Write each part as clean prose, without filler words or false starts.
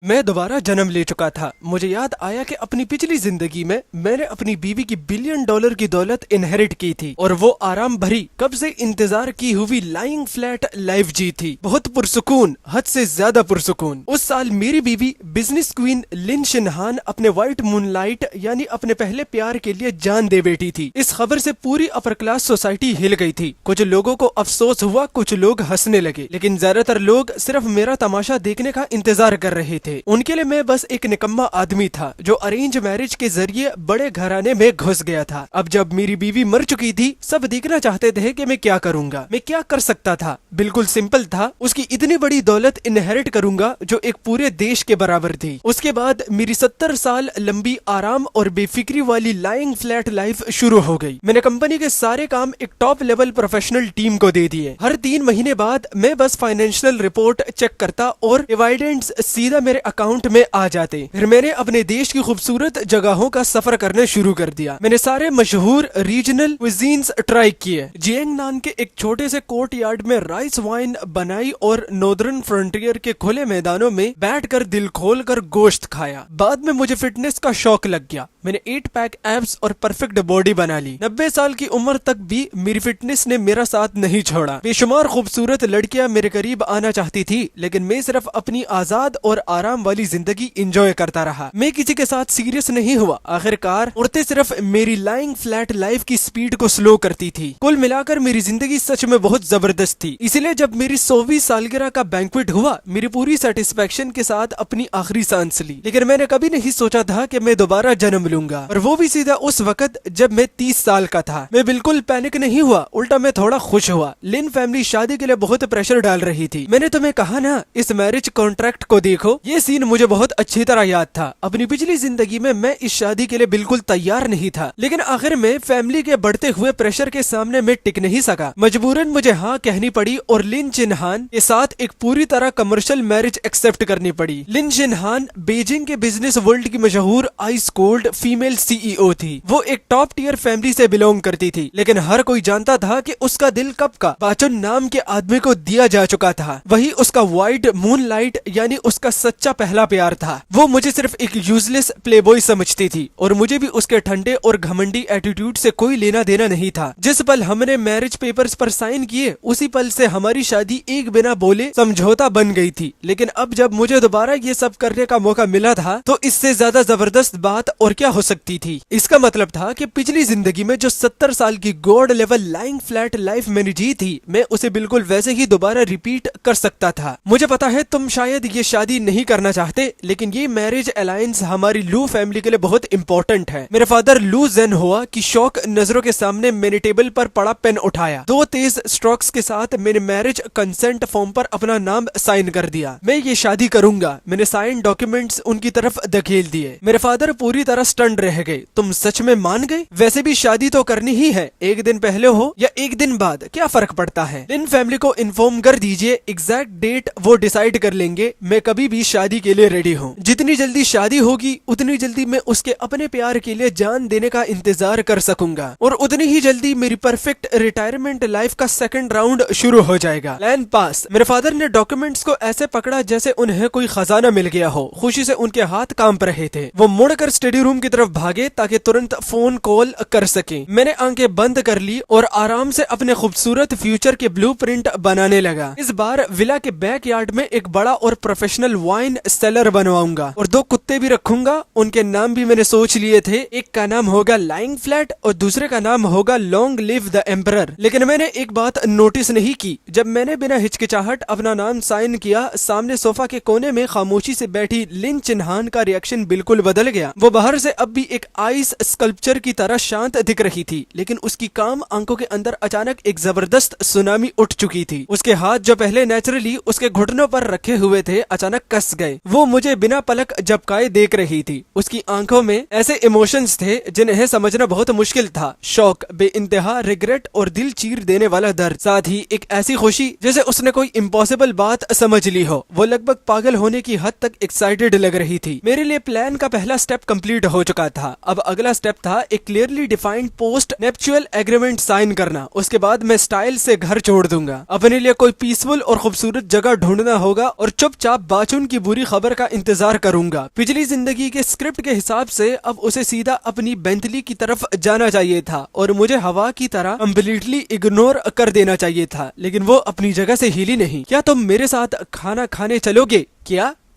मैं दोबारा जन्म ले चुका था। मुझे याद आया कि अपनी पिछली जिंदगी में मैंने अपनी बीवी की $1 बिलियन की दौलत इनहेरिट की थी और वो आराम भरी कब से इंतजार की हुई लाइंग फ्लैट लाइफ जी थी। बहुत पुरसुकून, हद से ज्यादा पुरसुकून। उस साल मेरी बीवी बिजनेस क्वीन लिन शिनहान अपने व्हाइट मूनलाइट यानी अपने पहले प्यार के लिए जान दे बैठी थी। इस खबर से पूरी अपर क्लास सोसाइटी हिल गई थी। कुछ लोगों को अफसोस हुआ, कुछ लोग हंसने लगे, लेकिन ज्यादातर लोग सिर्फ मेरा तमाशा देखने का इंतजार कर रहे थे। उनके लिए मैं बस एक निकम्मा आदमी था जो अरेंज मैरिज के जरिए बड़े घराने में घुस गया था। अब जब मेरी बीवी मर चुकी थी, सब देखना चाहते थे कि मैं क्या करूंगा, मैं क्या कर सकता था। बिल्कुल सिंपल था, उसकी इतनी बड़ी दौलत इनहेरिट करूंगा जो एक पूरे देश के बराबर थी। उसके बाद मेरी 70 साल लंबी आराम और बेफिक्री वाली लाइंग फ्लैट लाइफ शुरू हो गई। मैंने कंपनी के सारे काम एक टॉप लेवल प्रोफेशनल टीम को दे दिए। हर 3 महीने बाद मैं बस फाइनेंशियल रिपोर्ट चेक करता और डिविडेंड्स सीधा मेरे अकाउंट में आ जाते। फिर मैंने अपने देश की खूबसूरत जगहों का सफर करना शुरू कर दिया। मैंने सारे मशहूर रीजनल क्विजीन्स ट्राई किए। जियांगनान के एक छोटे से कोर्ट यार्ड में राइस वाइन बनाई और नॉर्दर्न फ्रंटियर के खुले मैदानों में बैठकर दिल खोल कर गोश्त खाया। बाद में मुझे फिटनेस का शौक लग गया। मैंने 8 पैक एब्स और परफेक्ट बॉडी बना ली। 90 साल की उम्र तक भी मेरी फिटनेस ने मेरा साथ नहीं छोड़ा। बेशुमार खूबसूरत लड़कियां मेरे करीब आना चाहती थी, लेकिन मैं सिर्फ अपनी आजाद और आराम वाली जिंदगी एंजॉय करता रहा। मैं किसी के साथ सीरियस नहीं हुआ। आखिरकार औरतें सिर्फ मेरी लाइंग फ्लैट लाइफ की स्पीड को स्लो करती थी। कुल मिलाकर मेरी जिंदगी सच में बहुत जबरदस्त थी। इसलिए जब मेरी 100वीं सालगिरह का बैंक्वेट हुआ, मेरी पूरी सेटिस्फेक्शन के साथ अपनी आखिरी सांस ली। लेकिन मैंने कभी नहीं सोचा था कि मैं दोबारा जन्म लूंगा, और वो भी सीधा उस वक्त जब मैं 30 साल का था। मैं बिल्कुल पैनिक नहीं हुआ, उल्टा मैं थोड़ा खुश हुआ। लिन फैमिली शादी के लिए बहुत प्रेशर डाल रही थी। मैंने तुम्हें कहा ना, इस मैरिज कॉन्ट्रैक्ट को देखो। ये सीन मुझे बहुत अच्छी तरह याद था। अपनी पिछली जिंदगी में मैं इस शादी के लिए बिल्कुल तैयार नहीं था, लेकिन आखिर में फैमिली के बढ़ते हुए प्रेशर के सामने मैं टिक नहीं सका। मजबूरन मुझे हाँ कहनी पड़ी और लिन शिनहान के साथ एक पूरी तरह कमर्शियल मैरिज एक्सेप्ट करनी पड़ी। लिन शिनहान बीजिंग के बिजनेस वर्ल्ड की मशहूर आइस कोल्ड फीमेल सीईओ थी। वो एक टॉप टियर फैमिली से बिलोंग करती थी, लेकिन हर कोई जानता था कि उसका दिल कब का बाचन नाम के आदमी को दिया जा चुका था। वही उसका व्हाइट मूनलाइट यानी उसका सच्चा पहला प्यार था। वो मुझे सिर्फ एक यूजलेस प्लेबॉय समझती थी और मुझे भी उसके ठंडे और घमंडी एटीट्यूड से कोई लेना देना नहीं था। जिस पल हमने मैरिज पेपर्स पर साइन किए, उसी पल से हमारी शादी एक बिना बोले समझौता बन गई थी। लेकिन अब जब मुझे दोबारा ये सब करने का मौका मिला था, तो इससे ज्यादा जबरदस्त बात और क्या हो सकती थी। इसका मतलब था कि पिछली जिंदगी में जो 70 साल की God level lying flat life मैंने जी थी, मैं उसे बिल्कुल वैसे ही दोबारा रिपीट कर सकता था। मुझे पता है तुम शायद ये शादी नहीं करना चाहते, लेकिन ये मैरिज अलायंस हमारी लू फैमिली के लिए बहुत इंपॉर्टेंट है। मेरा फादर लू जेन हुआ कि शौक नजरों के सामने मैंने टेबल पर पड़ा पेन उठाया। 2 तेज स्ट्रोक्स के साथ मैंने मैरिज कंसेंट फॉर्म पर अपना नाम साइन कर दिया। मैं ये शादी करूंगा। मैंने साइन डॉक्यूमेंट्स उनकी तरफ धकेल दिए। मेरे फादर पूरी तरह स्टंड रह गए। तुम सच में मान गए? वैसे भी शादी तो करनी ही है, एक दिन पहले हो या एक दिन बाद, क्या फर्क पड़ता है। इन फैमिली को इन्फॉर्म कर दीजिए, एग्जैक्ट डेट वो डिसाइड कर लेंगे। मैं कभी भी शादी के लिए रेडी हूँ। जितनी जल्दी शादी होगी, उतनी जल्दी मैं उसके अपने प्यार के लिए जान देने का इंतजार कर सकूंगा, और उतनी ही जल्दी मेरी परफेक्ट रिटायरमेंट लाइफ का सेकंड राउंड शुरू हो जाएगा। Plan pass. मेरे फादर ने डॉक्यूमेंट्स को ऐसे पकड़ा जैसे उन्हें कोई खजाना मिल गया हो। खुशी से उनके हाथ कांप रहे थे। वो मुड़कर स्टडी रूम की तरफ भागे ताकि तुरंत फोन कॉल कर सके। मैंने आंखें बंद कर ली और आराम से अपने खूबसूरत फ्यूचर के ब्लूप्रिंट बनाने लगा। इस बार विला के बैकयार्ड में एक बड़ा और प्रोफेशनल वाइन सेलर बनवाऊंगा और 2 कुत्ते भी रखूंगा। उनके नाम भी मैंने सोच लिए थे। एक का नाम होगा लाइंग फ्लैट और दूसरे का नाम होगा लॉन्ग लिव द एम्परर। लेकिन मैंने एक बात नोटिस नहीं की। जब मैंने बिना हिचकिचाहट अपना नाम साइन किया, सामने सोफा के कोने में खामोशी से बैठी लिन शिनहान का रिएक्शन बिल्कुल बदल गया। वो बाहर से अब भी एक आइस स्कल्पचर की तरह शांत दिख रही थी, लेकिन उसकी काम आंखों के अंदर अचानक एक जबरदस्त सुनामी उठ चुकी थी। उसके हाथ जो पहले नेचुरली उसके घुटनों पर रखे हुए थे, अचानक कस गए। वो मुझे बिना पलक झपकाए देख रही थी। उसकी आंखों में ऐसे इमोशंस थे जिन्हें समझना बहुत मुश्किल था। शौक, बेइंतहा रिग्रेट और दिल चीर देने वाला दर्द, साथ ही एक ऐसी खुशी जैसे उसने कोई इम्पॉसिबल बात समझ ली हो। वो लगभग पागल होने की हद तक एक्साइटेड लग रही थी। मेरे लिए प्लान का पहला स्टेप कंप्लीट हो चुका था। अब अगला स्टेप था एक clearly defined postnuptial agreement sign करना। उसके बाद मैं स्टाइल से घर छोड़ दूंगा। अपने लिए कोई पीसफुल और खूबसूरत जगह ढूंढना होगा और चुपचाप बाचुन की बुरी खबर का इंतजार करूंगा। पिछली जिंदगी के स्क्रिप्ट के हिसाब से अब उसे सीधा अपनी बेंटली की तरफ जाना चाहिए था और मुझे हवा की तरह कम्प्लीटली इग्नोर कर देना चाहिए था, लेकिन वो अपनी जगह से हिली नहीं। क्या तुम मेरे साथ खाना खाने चलोगे?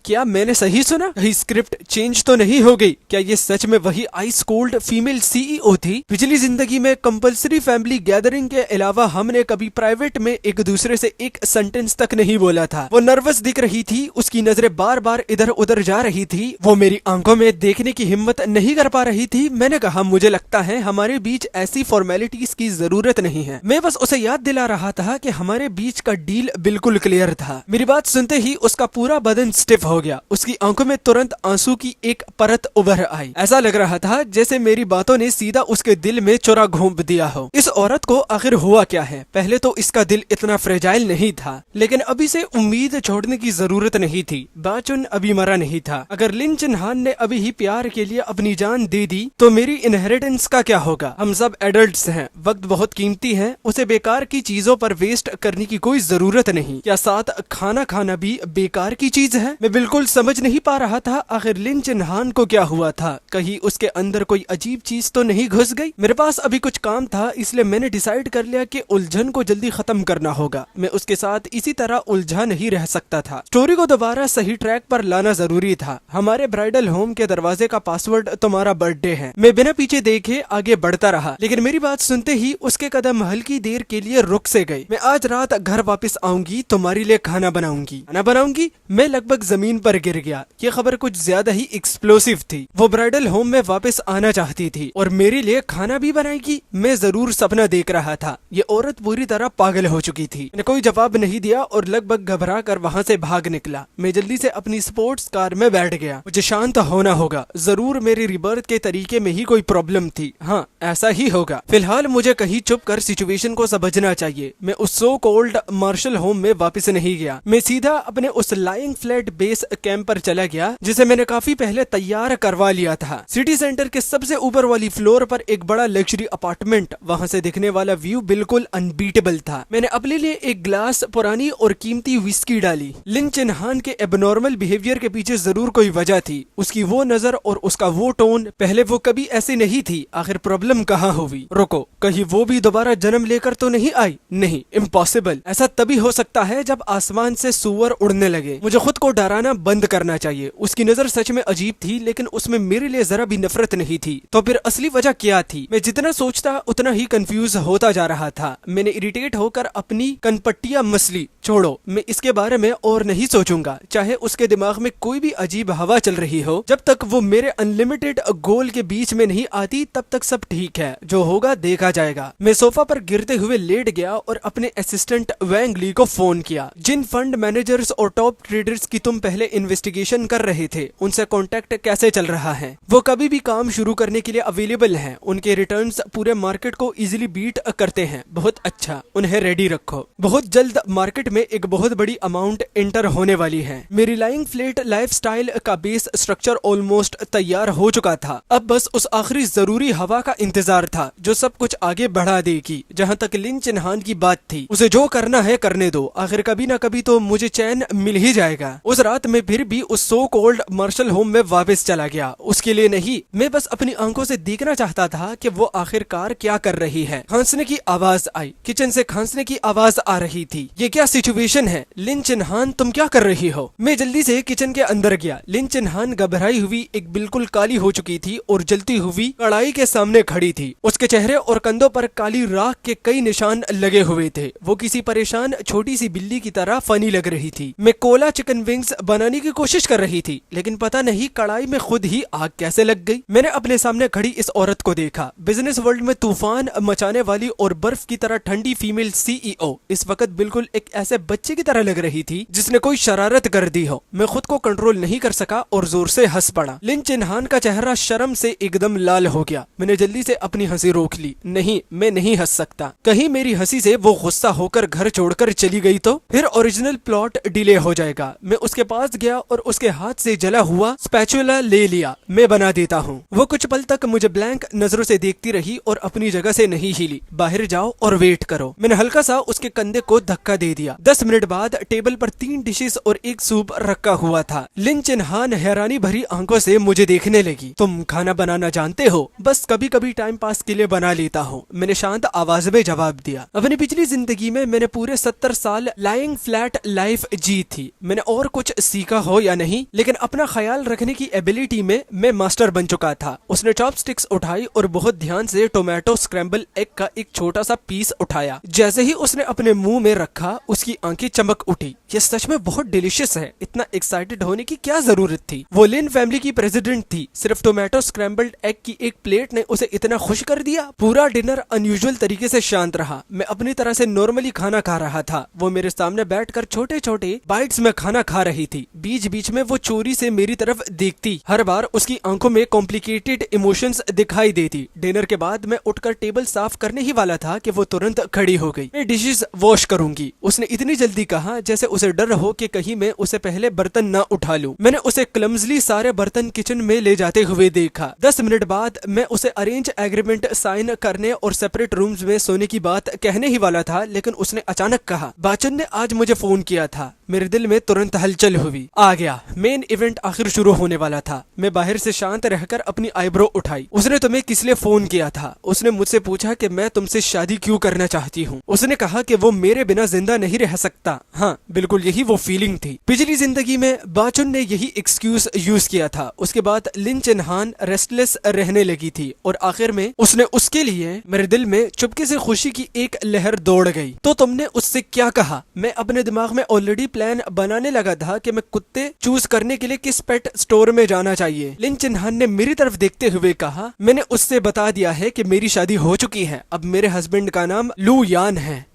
क्या मैंने सही सुना? कहीं स्क्रिप्ट चेंज तो नहीं हो गई? क्या ये सच में वही आइस कोल्ड फीमेल सीईओ थी? पिछली जिंदगी में कंपल्सरी फैमिली गैदरिंग के अलावा हमने कभी प्राइवेट में एक दूसरे से एक सेंटेंस तक नहीं बोला था। वो नर्वस दिख रही थी, उसकी नजरें बार बार इधर उधर जा रही थी, वो मेरी आंखों में देखने की हिम्मत नहीं कर पा रही थी। मैंने कहा, मुझे लगता है हमारे बीच ऐसी फॉर्मेलिटीज की जरूरत नहीं है। मैं बस उसे याद दिला रहा था कि हमारे बीच का डील बिल्कुल क्लियर था। मेरी बात सुनते ही उसका पूरा बदन स्टिफ हो गया। उसकी आंखों में तुरंत आंसू की एक परत उभर आई। ऐसा लग रहा था जैसे मेरी बातों ने सीधा उसके दिल में चुरा घोंप दिया हो। इस औरत को आखिर हुआ क्या है? पहले तो इसका दिल इतना फ्रेजाइल नहीं था, लेकिन अभी से उम्मीद छोड़ने की जरूरत नहीं थी। बाचुन अभी मरा नहीं था। अगर लिन चिन्हान ने अभी ही प्यार के लिए अपनी जान दे दी तो मेरी इनहेरिटेंस का क्या होगा? हम सब एडल्ट्स हैं, वक्त बहुत कीमती है, उसे बेकार की चीजों पर वेस्ट करने की कोई जरूरत नहीं। क्या साथ खाना खाना भी बेकार की चीज है? मैं बिल्कुल समझ नहीं पा रहा था आखिर लिन चिन्हान को क्या हुआ था। कहीं उसके अंदर कोई अजीब चीज तो नहीं घुस गई? मेरे पास अभी कुछ काम था, इसलिए मैंने डिसाइड कर लिया कि उलझन को जल्दी खत्म करना होगा। मैं उसके साथ इसी तरह उलझा नहीं रह सकता था। स्टोरी को दोबारा सही ट्रैक पर लाना जरूरी था। हमारे ब्राइडल होम के दरवाजे का पासवर्ड तुम्हारा बर्थडे है। मैं बिना पीछे देखे आगे बढ़ता रहा, लेकिन मेरी बात सुनते ही उसके कदम हल्की देर के लिए रुक से गए। मैं आज रात घर वापस आऊंगी, तुम्हारे लिए खाना बनाऊंगी। मैं लगभग जमीन पर गिर गया। ये खबर कुछ ज्यादा ही एक्सप्लोसिव थी। वो ब्राइडल होम में वापस आना चाहती थी और मेरे लिए खाना भी बनाएगी। मैं जरूर सपना देख रहा था। ये औरत पूरी तरह पागल हो चुकी थी। मैंने कोई जवाब नहीं दिया और लगभग घबरा कर वहाँ से भाग निकला। मैं जल्दी से अपनी स्पोर्ट्स कार में बैठ गया। मुझे शांत होना होगा। जरूर मेरी रिबर्थ के तरीके में ही कोई प्रॉब्लम थी। हाँ, ऐसा ही होगा। फिलहाल मुझे कहीं चुप कर सिचुएशन को समझना चाहिए। मैं उस सो कॉल्ड मार्शल होम में वापस नहीं गया। मैं सीधा अपने उस लाइंग फ्लैट बेस कैंप पर चला गया जिसे मैंने काफी पहले तैयार करवा लिया था। सिटी सेंटर के सबसे ऊपर वाली फ्लोर पर एक बड़ा लग्जरी अपार्टमेंट। वहां से दिखने वाला व्यू बिल्कुल अनबीटेबल था। मैंने अपने लिए एक ग्लास पुरानी और कीमती विस्की डाली। लिन चिन्हान के एबनॉर्मल बिहेवियर के पीछे जरूर कोई वजह थी। उसकी वो नजर और उसका वो टोन, पहले वो कभी ऐसी नहीं थी। आखिर प्रॉब्लम कहाँ हुई? रुको, कहीं वो भी दोबारा जन्म लेकर तो नहीं आई? नहीं, इम्पॉसिबल। ऐसा तभी हो सकता है जब आसमान से सुअर उड़ने लगे। मुझे खुद को डराना बंद करना चाहिए। उसकी नजर सच में अजीब थी, लेकिन उसमें मेरे लिए जरा भी नफरत नहीं थी। तो फिर असली वजह क्या थी? मैं जितना सोचता उतना ही कंफ्यूज होता जा रहा था। मैंने इरिटेट होकर अपनी कनपट्टियां मसली। छोड़ो, मैं इसके बारे में और नहीं सोचूंगा। चाहे उसके दिमाग में कोई भी अजीब हवा चल रही हो, जब तक वो मेरे अनलिमिटेड गोल के बीच में नहीं आती तब तक सब ठीक है। जो होगा देखा जाएगा। मैं सोफा पर गिरते हुए लेट गया और अपने असिस्टेंट वैंग ली को फोन किया। जिन फंड मैनेजर्स और टॉप ट्रेडर्स की तुम पहले इन्वेस्टिगेशन कर रहे थे, उनसे कांटेक्ट कैसे चल रहा है? वो कभी भी काम शुरू करने के लिए अवेलेबल हैं। उनके रिटर्न्स पूरे मार्केट को इजीली बीट करते हैं। बहुत अच्छा, उन्हें रेडी रखो। बहुत जल्द मार्केट में एक बहुत बड़ी अमाउंट एंटर होने वाली है। मेरी लाइंग फ्लैट लाइफस्टाइल का बेस स्ट्रक्चर ऑलमोस्ट तैयार हो चुका था। अब बस उस आखिरी जरूरी हवा का इंतजार था जो सब कुछ आगे बढ़ा देगी। जहाँ तक लिन चिन्हान की बात थी, उसे जो करना है करने दो। आखिर कभी ना कभी तो मुझे चैन मिल ही जाएगा। उस रात में फिर भी उस सो कॉल्ड मार्शल होम में वापस चला गया। उसके लिए नहीं, मैं बस अपनी आंखों से देखना चाहता था कि वो आखिरकार क्या कर रही है। खांसने की आवाज आई। किचन से खांसने की आवाज आ रही थी। ये क्या सिचुएशन है? लिन चिन्हान, तुम क्या कर रही हो? मैं जल्दी से किचन के अंदर गया। लिन चिन्हान घबराई हुई, एक बिल्कुल काली हो चुकी थी और जलती हुई कढ़ाई के सामने खड़ी थी। उसके चेहरे और कंधों पर काली राख के कई निशान लगे हुए थे। वो किसी परेशान छोटी सी बिल्ली की तरह फनी लग रही थी। मैं कोला चिकन विंग्स बनाने की कोशिश कर रही थी, लेकिन पता नहीं कढ़ाई में खुद ही आग कैसे लग गई। मैंने अपने सामने खड़ी इस औरत को देखा। बिजनेस वर्ल्ड में तूफान मचाने वाली और बर्फ की तरह ठंडी फीमेल सीईओ इस वक्त बिल्कुल एक ऐसे बच्चे की तरह लग रही थी जिसने कोई शरारत कर दी हो। मैं खुद को कंट्रोल नहीं कर सका और जोर से हंस पड़ा। लिन चिन्हान का चेहरा शर्म से एकदम लाल हो गया। मैंने जल्दी से अपनी हंसी रोक ली। नहीं, मैं नहीं हंस सकता। कहीं मेरी हंसी से वो गुस्सा होकर घर छोड़कर चली गई तो फिर ओरिजिनल प्लॉट डिले हो जाएगा। मैं उसके पास पास गया और उसके हाथ से जला हुआ स्पैचुला ले लिया। मैं बना देता हूँ। वो कुछ पल तक मुझे ब्लैंक नजरों से देखती रही और अपनी जगह से नहीं हिली। बाहर जाओ और वेट करो। मैंने हल्का सा उसके कंधे को धक्का दे दिया। 10 मिनट बाद टेबल पर 3 डिशेस और एक सूप रखा हुआ था। लिन चिन्हान हैरानी भरी आंखों से मुझे देखने लगी। तुम खाना बनाना जानते हो? बस कभी कभी टाइम पास के लिए बना लेता हूँ, मैंने शांत आवाज में जवाब दिया। अपनी पिछली जिंदगी में मैंने पूरे 70 साल लाइंग फ्लैट लाइफ जी थी। मैंने और कुछ सीखा हो या नहीं, लेकिन अपना ख्याल रखने की एबिलिटी में मैं मास्टर बन चुका था। उसने चॉपस्टिक्स उठाई और बहुत ध्यान से टोमेटो स्क्रैम्बल एग का एक छोटा सा पीस उठाया। जैसे ही उसने अपने मुंह में रखा, उसकी आंखें चमक उठी। ये सच में बहुत डिलीशियस है। इतना एक्साइटेड होने की क्या जरूरत थी? वो लिन फैमिली की प्रेसिडेंट थी। सिर्फ टोमेटो स्क्रैम्बल्ड एग की एक प्लेट ने उसे इतना खुश कर दिया। पूरा डिनर अनयूजुअल तरीके से शांत रहा। मैं अपनी तरह से नॉर्मली खाना खा रहा था। वो मेरे सामने बैठकर छोटे छोटे बाइट्स में खाना खा रही थी। बीच बीच में वो चोरी से मेरी तरफ देखती। हर बार उसकी आंखों में कॉम्प्लिकेटेड इमोशंस दिखाई देती। डिनर के बाद मैं उठकर टेबल साफ करने ही वाला था कि वो तुरंत खड़ी हो गई। मैं डिशेस वॉश करूंगी, उसने इतनी जल्दी कहा जैसे उसे डर हो कि कहीं मैं उसे पहले बर्तन न उठा लूं। मैंने उसे क्लमजली सारे बर्तन किचन में ले जाते हुए देखा। 10 मिनट बाद मैं उसे अरेंज एग्रीमेंट साइन करने और सेपरेट रूम्स में सोने की बात कहने ही वाला था, लेकिन उसने अचानक कहा, बाचन ने आज मुझे फोन किया था। मेरे दिल में तुरंत हलचल हुई। आ गया, मेन इवेंट आखिर शुरू होने वाला था। मैं बाहर से शांत रहकर अपनी आईब्रो उठाई। उसने तुम्हें किस लिए फोन किया था? उसने मुझसे पूछा कि मैं तुमसे शादी क्यों करना चाहती हूँ। उसने कहा कि वो मेरे बिना जिंदा नहीं रह सकता। हाँ, बिल्कुल यही वो फीलिंग थी। पिछली जिंदगी में बाचुन ने यही एक्सक्यूज यूज किया था। उसके बाद लिन चिन्हान रेस्टलेस रहने लगी थी और आखिर में उसने उसके लिए मेरे दिल में चुपके से खुशी की एक लहर दौड़ गई। तो तुमने उससे क्या कहा? मैं अपने दिमाग में ऑलरेडी प्लान बनाने लगा था कि मैं कुत्ते चूज करने के लिए किस पेट स्टोर में जाना चाहिए। लिन चिन्हान ने मेरी तरफ देखते हुए कहा, मैंने उससे बता दिया है कि मेरी शादी हो चुकी है। अब मेरे हस्बैंड का नाम लू यान है।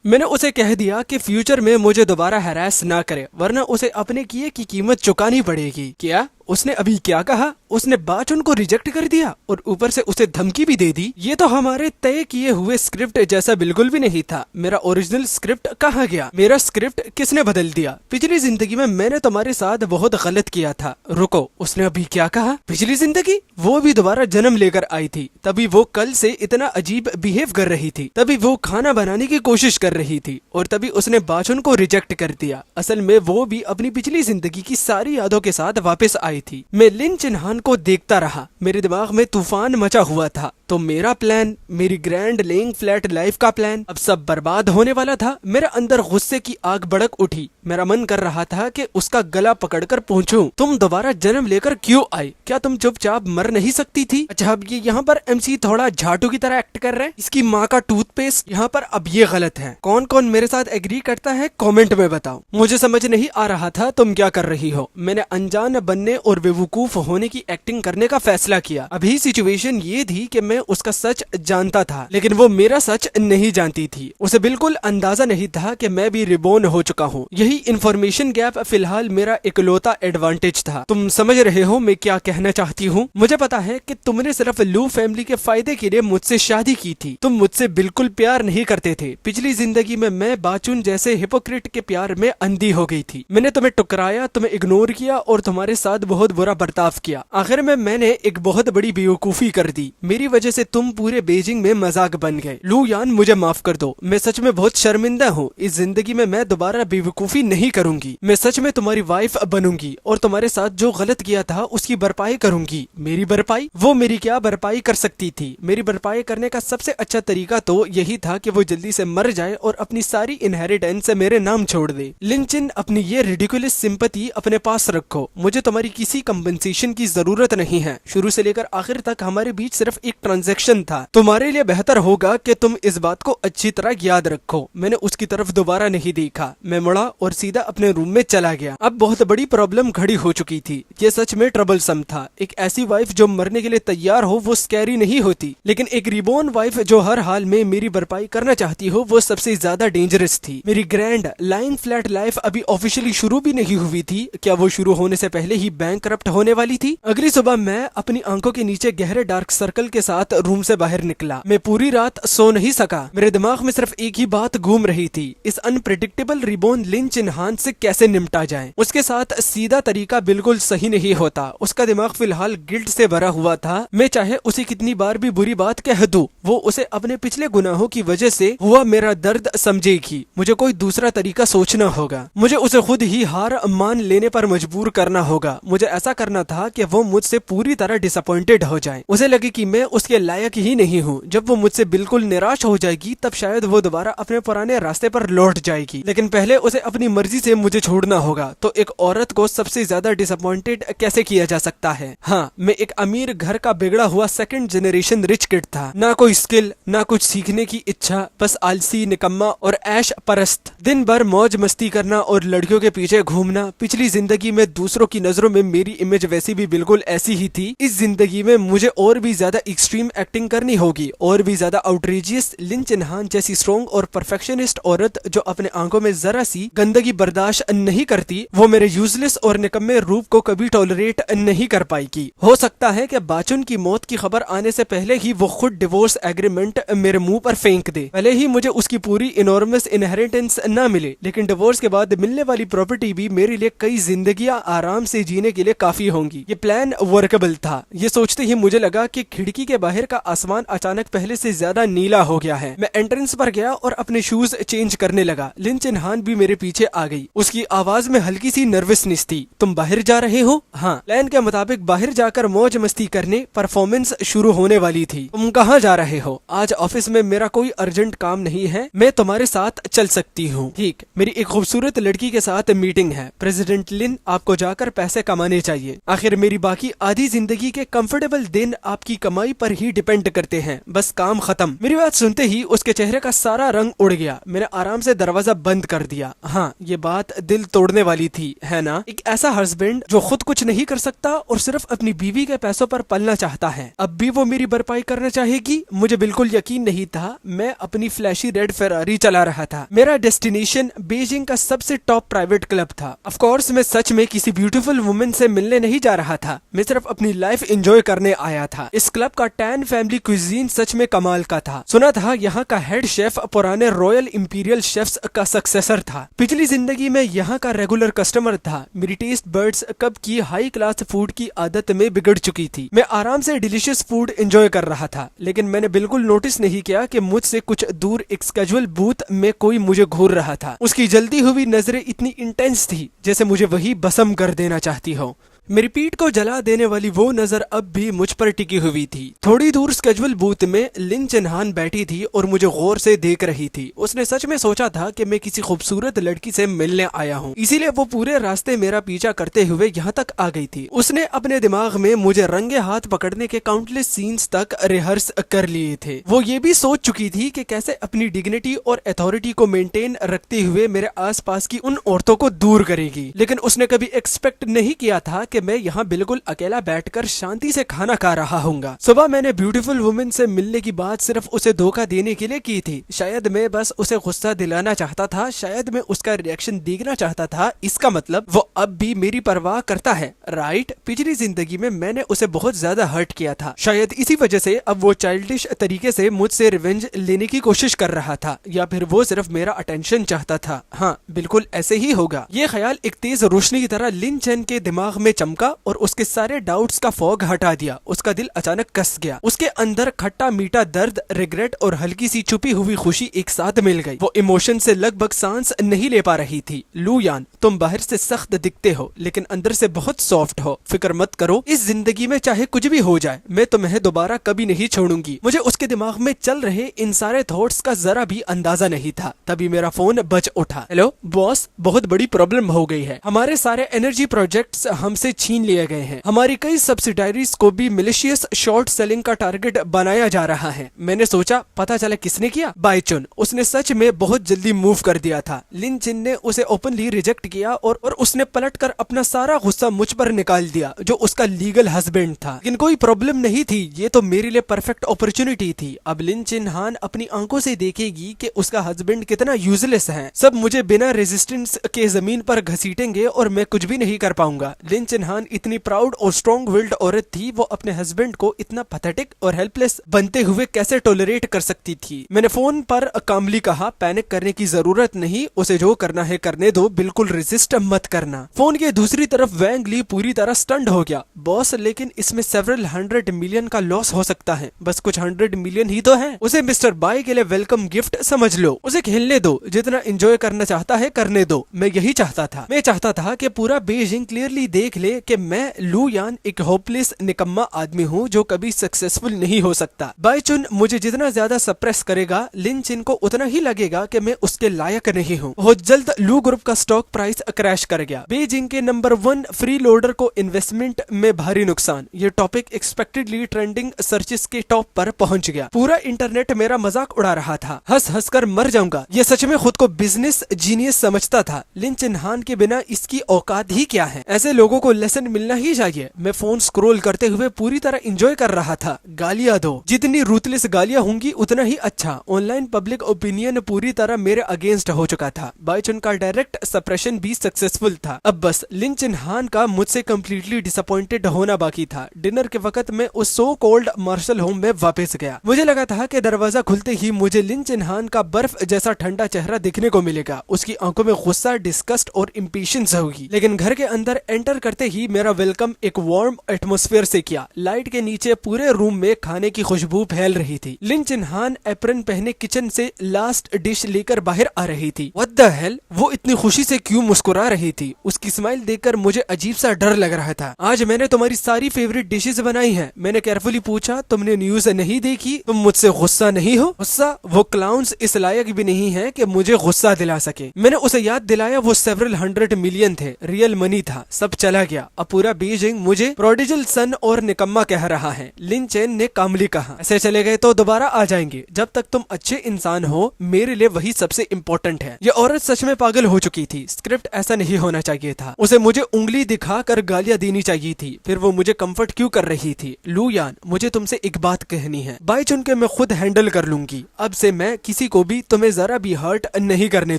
मैंने उसे कह दिया कि फ्यूचर में मुझे दोबारा हैरास ना करे, वरना उसे अपने किए की कीमत चुकानी पड़ेगी। क्या उसने अभी क्या कहा? उसने बाचुन को रिजेक्ट कर दिया और ऊपर से उसे धमकी भी दे दी। ये तो हमारे तय किए हुए स्क्रिप्ट जैसा बिल्कुल भी नहीं था। मेरा ओरिजिनल स्क्रिप्ट कहाँ गया? मेरा स्क्रिप्ट किसने बदल दिया? पिछली जिंदगी में मैंने तुम्हारे साथ बहुत गलत किया था। रुको, उसने अभी क्या कहा? पिछली जिंदगी? वो भी दोबारा जन्म लेकर आई थी। तभी वो कल से इतना अजीब बिहेव कर रही थी। तभी वो खाना बनाने की कोशिश कर रही थी और तभी उसने बाचुन को रिजेक्ट कर दिया। असल में वो भी अपनी पिछली जिंदगी की सारी यादों के साथ वापस आई थी। मैं लिन चिन्हान को देखता रहा। मेरे दिमाग में तूफान मचा हुआ था। तो मेरा प्लान, मेरी ग्रैंड लेइंग फ्लैट लाइफ का प्लान अब सब बर्बाद होने वाला था। मेरे अंदर गुस्से की आग भड़क उठी। मेरा मन कर रहा था कि उसका गला पकड़कर पूछूं, तुम दोबारा जन्म लेकर क्यों आई? क्या तुम चुपचाप मर नहीं सकती थी? अच्छा, अब ये यहाँ पर एमसी थोड़ा झाटू की तरह एक्ट कर रहे हैं। इसकी माँ का टूथपेस्ट यहाँ पर अब ये गलत है। कौन कौन मेरे साथ एग्री करता है कमेंट में बताओ। मुझे समझ नहीं आ रहा था तुम क्या कर रही हो। मैंने अनजान बनने और बेवकूफ होने की एक्टिंग करने का फैसला किया। अभी सिचुएशन ये थी कि मैं उसका सच जानता था, लेकिन वो मेरा सच नहीं जानती थी। उसे बिल्कुल अंदाजा नहीं था कि मैं भी रिबोर्न हो चुका हूँ। यही इंफॉर्मेशन गैप फिलहाल मेरा इकलौता एडवांटेज था। तुम समझ रहे हो मैं क्या कहना चाहती हूँ? मुझे पता है कि तुमने सिर्फ लू फैमिली के फायदे के लिए मुझसे शादी की थी। तुम मुझसे बिल्कुल प्यार नहीं करते थे। पिछली जिंदगी में मैं बाचुन जैसे हिपोक्रेट के प्यार में अंधी हो गई थी। मैंने तुम्हें टुकराया, तुम्हें इग्नोर किया और तुम्हारे साथ बहुत बुरा बर्ताव किया। आखिर में मैंने एक बहुत बड़ी बेवकूफी कर दी। मेरी वजह से तुम पूरे बीजिंग में मजाक बन गए। लू यान, मुझे माफ कर दो। मैं सच में बहुत शर्मिंदा हूँ। इस जिंदगी में मैं दोबारा बेवकूफी नहीं करूंगी। मैं सच में तुम्हारी वाइफ बनूंगी और तुम्हारे साथ जो गलत किया था उसकी भरपाई करूंगी। मेरी भरपाई? वो मेरी क्या भरपाई कर सकती थी? मेरी भरपाई करने का सबसे अच्छा तरीका तो यही था कि वो जल्दी से मर जाए और अपनी सारी इनहेरिटेंस से मेरे नाम छोड़ दे। लिंचिन, अपनी ये रिडिकुलस सिंपैथी अपने पास रखो। मुझे तुम्हारी किसी कंपनसेशन की जरूरत नहीं है। शुरू से लेकर आखिर तक हमारे बीच सिर्फ एक ट्रांजैक्शन था। तुम्हारे लिए बेहतर होगा कि तुम इस बात को अच्छी तरह याद रखो। मैंने उसकी तरफ दोबारा नहीं देखा। मैं मुड़ा और सीधा अपने रूम में चला गया। अब बहुत बड़ी प्रॉब्लम खड़ी हो चुकी थी। ये सच में ट्रबलसम था। एक ऐसी वाइफ जो मरने के लिए तैयार हो वो स्कैरी नहीं होती, लेकिन एक रिबोर्न वाइफ जो हर हाल में मेरी भरपाई करना चाहती हो वो सबसे ज्यादा डेंजरस थी। मेरी ग्रैंड लाइंग फ्लैट लाइफ अभी ऑफिशियली शुरू भी नहीं हुई थी। क्या वो शुरू होने से पहले ही बैंकरप्ट होने वाली थी? अगली सुबह मैं अपनी आंखों के नीचे गहरे डार्क सर्कल के साथ रूम से बाहर निकला। मैं पूरी रात सो नहीं सका। मेरे दिमाग में सिर्फ एक ही बात घूम रही थी। इस अनप्रेडिक्टेबल रिबोर्न लिन चिन्हान से कैसे निपटा जाए। उसके साथ सीधा तरीका बिल्कुल सही नहीं होता। उसका दिमाग फिलहाल गिल्ट से भरा हुआ था। मैं चाहे उसे कितनी बार भी बुरी बात कह दूं, वो उसे अपने पिछले गुनाहों की वजह से हुआ मेरा दर्द समझेगी। मुझे कोई दूसरा तरीका सोचना होगा। मुझे उसे खुद ही हार मान लेने पर मजबूर करना होगा। मुझे ऐसा करना था कि वो मुझसे पूरी तरह डिसअपॉइंटेड हो जाए, उसे लगे कि मैं उसके लायक ही नहीं हूँ। जब वो मुझसे बिल्कुल निराश हो जाएगी तब शायद वो दोबारा अपने पुराने रास्ते पर लौट जाएगी। लेकिन पहले उसे अपनी मर्जी से मुझे छोड़ना होगा। तो एक औरत को सबसे ज्यादा डिसअपॉइंटेड कैसे किया जा सकता है? हाँ, मैं एक अमीर घर का बिगड़ा हुआ सेकंड जनरेशन रिच किड था। ना कोई स्किल, ना कुछ सीखने की इच्छा, बस आलसी, निकम्मा और ऐश परस्त। दिन भर मौज मस्ती करना और लड़कियों के पीछे घूमना। पिछली जिंदगी में दूसरों की नजरों में मेरी इमेज वैसी भी बिल्कुल ऐसी ही थी। इस जिंदगी में मुझे और भी ज्यादा एक्सट्रीम एक्टिंग करनी होगी, और भी ज्यादा आउटरीजियस। लिन चिन्हान जैसी स्ट्रॉन्ग और परफेक्शनिस्ट औरत जो अपने आंखों में जरा सी गंदगी बर्दाश्त नहीं करती, वो मेरे यूजलेस और निकम्मे रूप को कभी टॉलरेट नहीं कर पाएगी। हो सकता है कि बाचुन की मौत की खबर आने से पहले ही वो खुद डिवोर्स एग्रीमेंट मेरे मुंह पर फेंक दे। भले ही मुझे उसकी पूरी इनॉर्मस इनहेरिटेंस न मिले, लेकिन डिवोर्स के बाद मिलने वाली प्रॉपर्टी भी मेरे लिए कई जिंदगियां आराम से जीने के लिए काफी होंगी। ये प्लान वर्केबल था। ये सोचते ही मुझे लगा कि खिड़की के बाहर का आसमान अचानक पहले से ज्यादा नीला हो गया है। मैं एंट्रेंस पर गया और अपने शूज चेंज करने लगा। लिन चिन्हान भी मेरे पीछे आ गई। उसकी आवाज में हल्की सी नर्वसनेस थी। तुम बाहर जा रहे हो? हाँ। प्लान के मुताबिक बाहर जाकर मौज मस्ती करने। परफॉर्मेंस शुरू होने वाली थी। तुम कहाँ जा रहे हो? आज ऑफिस में मेरा कोई अर्जेंट काम नहीं है, मैं तुम्हारे साथ चल सकती हूँ। ठीक, मेरी एक खूबसूरत लड़की के साथ मीटिंग है। प्रेसिडेंट लिन, आपको जाकर पैसे कमाने चाहिए। आखिर मेरी बाकी आधी जिंदगी के कंफर्टेबल दिन आपकी कमाई पर ही डिपेंड करते हैं। बस काम खत्म। मेरी बात सुनते ही उसके चेहरे का सारा रंग उड़ गया। मैंने आराम से दरवाजा बंद कर दिया। हाँ, ये बात दिल तोड़ने वाली थी, है ना? एक ऐसा हस्बैंड जो खुद कुछ नहीं कर सकता और सिर्फ अपनी बीवी के पैसों पर पलना चाहता है। अब भी वो मेरी भरपाई करना चाहेगी? मुझे बिल्कुल यकीन नहीं था। मैं अपनी फ्लैशी रेड फेरारी चला रहा था। मेरा डेस्टिनेशन बीजिंग का सबसे टॉप प्राइवेट क्लब था। ऑफ कोर्स मैं सच में किसी ब्यूटीफुल वुमेन से मिलने नहीं जा रहा था। मैं सिर्फ अपनी लाइफ एंजॉय करने आया था। इस क्लब का टैन फैमिली क्विजीन सच में कमाल का था। सुना था यहाँ का हेड शेफ पुराने रॉयल इंपीरियल शेफ्स का सक्सेसर था। पिछली जिंदगी में यहाँ का रेगुलर कस्टमर था। मेरी टेस्ट बर्ड्स कब की हाई क्लास फूड की आदत में बिगड़ चुकी थी। मैं आराम से डिलीशियस फूड एंजॉय कर रहा था, लेकिन मैंने बिल्कुल नोटिस नहीं किया कि मुझसे कुछ दूर एक कैजुअल बूथ में कोई मुझे घूर रहा था। उसकी जल्दी हुई नजरें इतनी इंटेंस थी जैसे मुझे वही भस्म कर देना चाहती हो। मेरी पीठ को जला देने वाली वो नजर अब भी मुझ पर टिकी हुई थी। थोड़ी दूर स्केजुअल बूथ में लिन चिन्हान बैठी थी और मुझे गौर से देख रही थी। उसने सच में सोचा था कि मैं किसी खूबसूरत लड़की से मिलने आया हूँ, इसीलिए वो पूरे रास्ते मेरा पीछा करते हुए यहाँ तक आ गई थी। उसने अपने दिमाग में मुझे रंगे हाथ पकड़ने के काउंटलेस सीन्स तक रिहर्स कर लिए थे। वो ये भी सोच चुकी थी कि कैसे अपनी डिग्निटी और अथॉरिटी को मेंटेन रखते हुए मेरे आसपास की उन औरतों को दूर करेगी। लेकिन उसने कभी एक्सपेक्ट नहीं किया था कि मैं यहाँ बिल्कुल अकेला बैठकर शांति से खाना खा रहा हूँगा। सुबह मैंने ब्यूटीफुल वुमेन से मिलने की बात सिर्फ उसे धोखा देने के लिए की थी। शायद मैं बस उसे गुस्सा दिलाना चाहता था, शायद मैं उसका रिएक्शन देखना चाहता था। इसका मतलब वो अब भी मेरी परवाह करता है, राइट? पिछली जिंदगी में मैंने उसे बहुत ज्यादा हर्ट किया था। शायद इसी वजह से अब वो चाइल्डिश तरीके से मुझसे रिवेंज लेने की कोशिश कर रहा था, या फिर वो सिर्फ मेरा अटेंशन चाहता था। हाँ, बिल्कुल ऐसे ही होगा। ये ख्याल एक तेज रोशनी की तरह लिन चेन के दिमाग में चमका और उसके सारे डाउट्स का फॉग हटा दिया। उसका दिल अचानक कस गया। उसके अंदर खट्टा मीठा दर्द, रिग्रेट और हल्की सी छुपी हुई खुशी एक साथ मिल गई। वो इमोशन से लगभग सांस नहीं ले पा रही थी। लू यान, तुम बाहर से सख्त दिखते हो लेकिन अंदर से बहुत सॉफ्ट हो। फिक्र मत करो, इस जिंदगी में चाहे कुछ भी हो जाए मैं तुम्हें दोबारा कभी नहीं छोड़ूंगी। मुझे उसके दिमाग में चल रहे इन सारे थॉट्स का जरा भी अंदाजा नहीं था। तभी मेरा फोन बज उठा। हेलो बॉस, बहुत बड़ी प्रॉब्लम हो गई है। हमारे सारे एनर्जी प्रोजेक्ट्स हमसे छीन लिए गए हैं। हमारी कई सब्सिडायरीज को भी मिलिशियस शॉर्ट सेलिंग का टारगेट बनाया जा रहा है। मैंने सोचा पता चला किसने किया। बाइचुन, उसने सच में बहुत जल्दी मूव कर दिया था। लिन चिन ने उसे ओपनली रिजेक्ट किया और उसने पलटकर अपना सारा गुस्सा मुझ पर निकाल दिया, जो उसका लीगल हस्बैंड था। लेकिन कोई प्रॉब्लम नहीं थी, ये तो मेरे लिए परफेक्ट अपॉर्चुनिटी थी। अब लिन चिन्हान अपनी आंखों से देखेगी कि उसका हस्बैंड कितना यूजलेस है। सब मुझे बिना रेजिस्टेंस के जमीन पर घसीटेंगे और मैं कुछ भी नहीं कर पाऊंगा। लिन लिन हान इतनी प्राउड और स्ट्रॉन्ग विल्ड औरत थी, वो अपने हस्बैंड को इतना पैथेटिक और हेल्पलेस बनते हुए कैसे टॉलरेट कर सकती थी। मैंने फोन पर कामली कहा, पैनिक करने की जरूरत नहीं, उसे जो करना है करने दो, बिल्कुल रेजिस्ट मत करना। फोन के दूसरी तरफ वैंग ली पूरी तरह स्टंड हो गया। बॉस, लेकिन इसमें सेवरल 100 मिलियन का लॉस हो सकता है। बस कुछ 100 मिलियन ही तो है। उसे मिस्टर बाय के लिए वेलकम गिफ्ट समझ लो। उसे खेलने दो, जितना एंजॉय करना चाहता है करने दो। मैं यही चाहता था। मैं चाहता था कि पूरा बीजिंग क्लियरली देख ले कि मैं लू यान एक होपलेस निकम्मा आदमी हूँ जो कभी सक्सेसफुल नहीं हो सकता। बाय चुन मुझे जितना ज्यादा सप्रेस करेगा, लिन चिन को उतना ही लगेगा कि मैं उसके लायक नहीं हूँ। बहुत जल्द लू ग्रुप का स्टॉक प्राइस क्रैश कर गया। बीजिंग के नंबर 1 फ्री लोडर को इन्वेस्टमेंट में भारी नुकसान। ये टॉपिक एक्सपेक्टेडली ट्रेंडिंग सर्चेस के टॉप पर पहुंच गया। पूरा इंटरनेट मेरा मजाक उड़ा रहा था। हंस हंस कर मर जाऊंगा। ये सच में खुद को बिजनेस जीनियस समझता था। लिन चिन हान के बिना इसकी औकात ही क्या है। ऐसे लोगों को लेसन मिलना ही चाहिए। मैं फोन स्क्रॉल करते हुए पूरी तरह एंजॉय कर रहा था। गालियां दो, जितनी रूथलेस गालियां होंगी उतना ही अच्छा। ऑनलाइन पब्लिक ओपिनियन पूरी तरह मेरे अगेंस्ट हो चुका था। बाइचुन का डायरेक्ट सप्रेशन भी सक्सेसफुल था। अब बस लिन चिन हान का मुझसे कंप्लीटली डिसअपॉइंटेड होना बाकी था। डिनर के वक्त मैं उस सो कॉल्ड मार्शल होम में वापस गया। मुझे लगा था कि दरवाजा खुलते ही मुझे लिन चिन हान का बर्फ जैसा ठंडा चेहरा दिखने को मिलेगा। उसकी आंखों में गुस्सा, डिस्गस्ट और इम्पेशंस होगी। लेकिन घर के अंदर एंटर करते ही मेरा वेलकम एक वार्म एटमॉस्फेयर से किया। लाइट के नीचे पूरे रूम में खाने की खुशबू फैल रही थी। लिन चिन हान एप्रन पहने किचन से लास्ट डिश लेकर बाहर आ रही थी। व्हाट द हेल, वो इतनी खुशी से क्यों मुस्कुरा रही थी? उसकी स्माइल देखकर मुझे अजीब सा डर लग रहा था। आज मैंने तुम्हारी सारी फेवरेट डिशेस बनाई हैं। मैंने केयरफुली पूछा, तुमने न्यूज नहीं देखी? तुम मुझसे गुस्सा नहीं हो? गुस्सा? वो क्लाउन्स इस लायक भी नहीं है कि मुझे गुस्सा दिला सके। मैंने उसे याद दिलाया वो सेवरल 100 मिलियन थे, रियल मनी था, सब चला गया। अब पूरा बीजिंग मुझे प्रोडिजल सन और निकम्मा कह रहा है। लिन चेन ने कामली कहा, ऐसे चले गए तो दोबारा आ जाएंगे। जब तक तुम अच्छे इंसान हो, मेरे लिए वही सबसे इम्पोर्टेंट है। ये औरत सच में पागल हो चुकी थी। स्क्रिप्ट ऐसा नहीं होना चाहिए था। उसे मुझे उंगली दिखाकर गालियां देनी चाहिए थी। फिर वो मुझे कंफर्ट क्यों कर रही थी? लू यान, मुझे तुमसे एक बात कहनी है। बाय चुन के मैं खुद हैंडल कर लूंगी। अब से मैं किसी को भी तुम्हें जरा भी हर्ट नहीं करने